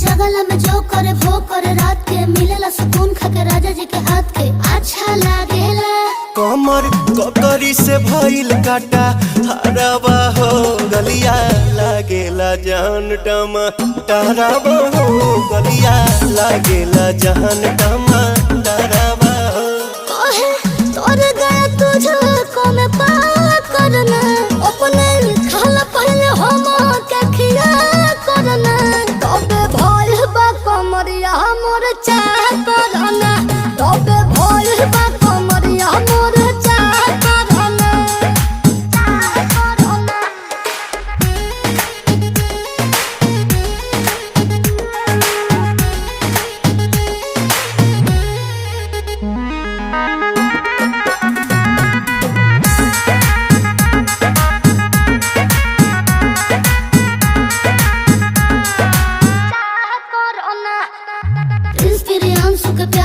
जगला में जो करे वो करे रात के मिलेला सुकून खाके राजा जी के हाथ के अच्छा लागेला। कमर ककरी से भइल काटा हराबा हो गलिया लागेला जान टमा डराबा हो गलिया लागेला जान टमा डराबा हो। कहे तोर गया तुझको मैं पार करना अपने खाला पहले हम के खिया करना तबे भइल बा कमरिया मोर चाह करना तबे भइल बा कमरिया मोर चाह करना चाह करना। इंस्पिरेशन के प्यार